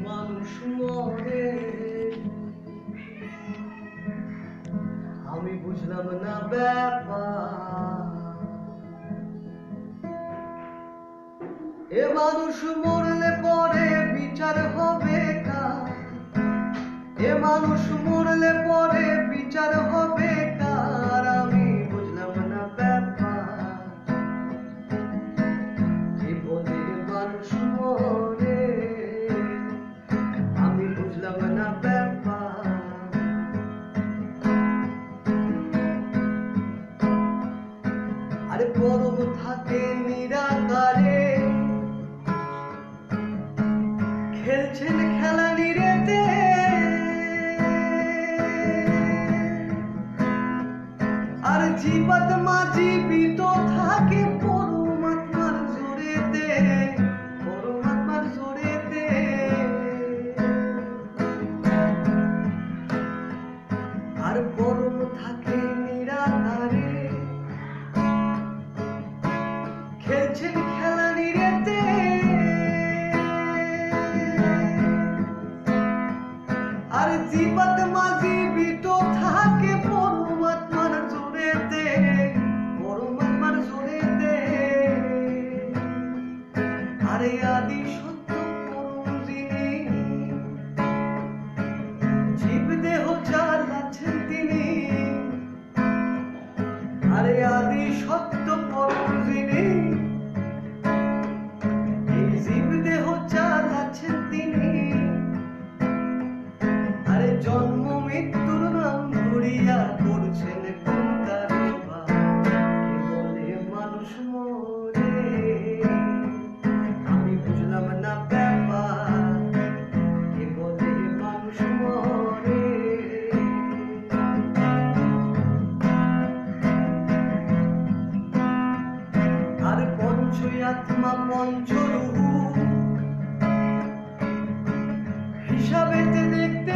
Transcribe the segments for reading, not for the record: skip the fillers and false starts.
মানুষ মরে, আমি বুঝলাম না ব্যাপার। এ মানুষ মরলে পরে বিচার হবে কার? এ মানুষ মরলে পরে বিচার হবে কার? আমি বুঝলাম না ব্যাপার। জীবনের মানুষ মরে, আমি বুঝলাম না ব্যাপার। আরে পরম থাকে নিরাকারে, খেলছেন খেলা নিরেতে, আর জীবাত্মা জীবিত থাকে পরমাত্মার জোরেতে, পরমাত্মার জোরেতে। আর পরম থাকে নিরাকারে, খেলছেন খেলা নিরেতে, আর জীবাত্মা জীবিত থাকে পরমাত্মার জোরেতে, পরমাত্মার জোরেতে। আরে আদি সত্য পরম যিনি, জীব দেহ চালাচ্ছেন তিনি। আরে আদি সত্য পরম যিনি, এই জীব দেহ চালাচ্ছেন তিনি। আরে জন্ম মৃত্যুর নাম ধরিয়া করছেন কোন কারবার? কে বলে মানুষ মরে, আমি বুঝলাম না ব্যাপার। কে বলে মানুষ মরে। আর পঞ্চ আত্মা পঞ্চরূহ হিসাবেতে দেখতে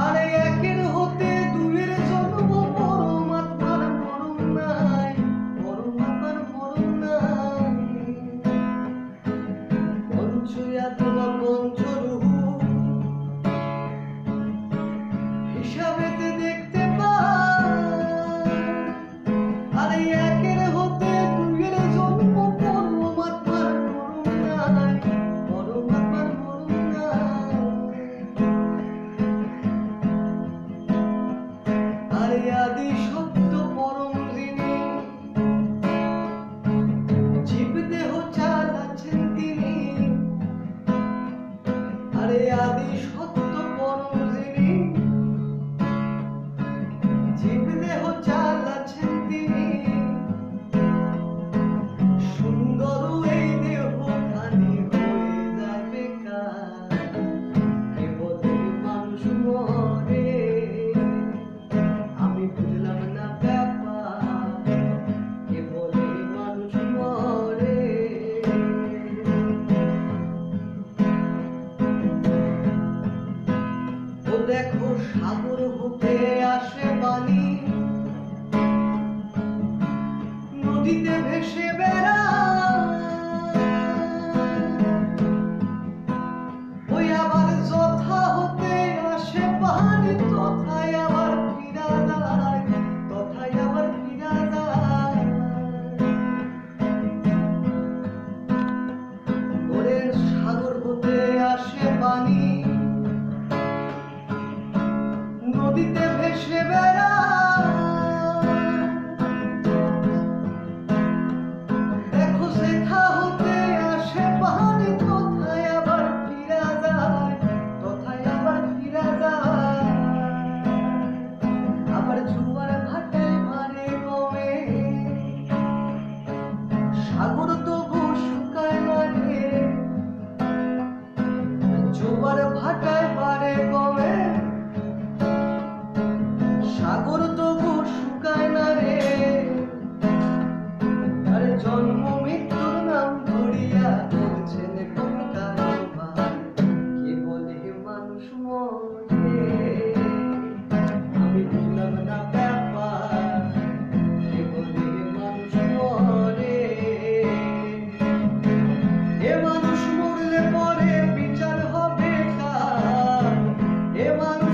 আরে একের হতে দুইয়ের জন্ম, পরমাত্মার মরণ নাই, পরমাত্মার মরণ নাই। পঞ্চ আত্মা পঞ্চরূহ হিসাবেতে দেখতে আরে একের হতে দুইয়ের জন্ম, পরমাত্মার মরণ নাই, পরমাত্মার মরণ নাই। আরে আদি সত্য পরম যিনি, জীব দেহ চালাচ্ছেন তিনি। আরে আদি সত্য পরম যিনি, জীব দেহ চালাচ্ছেন তিনি। সুন্দর এই দেহখানি হয়ে যায় বেকার। কে বলে মানুষ মরে, আমি বুঝলাম না ব্যাপার। কে বলে মানুষ মরে। ও দেখো সাগর হতে আসে বাণী, নদীতে ভেসে ওই আবার যথা হতে আসে পানি, তথায় আবার ফিরা যায়, তথায় আবার ফিরা যায়। ওরে সাগর হতে আসে পানি, নদীতে ভেসে দেখো সেথা হতে আসে পানি, তথায় আবার ফিরা যায়, তথায় আবার ফিরা যায়। আবার জোয়ার ভাটায় মারে কমে, সাগর তবু শুকায় না রে। জোয়ার ভাটায় মারে কমে, সাগর তবু শুকায় না রে। আরে জন্ম মৃত্যুর নাম ধরিয়া করছেন কোন কারবার? কে বলে মানুষ মরে, আমি বুঝলাম না ব্যাপার। কে বলে মানুষ মরে। এ মানুষ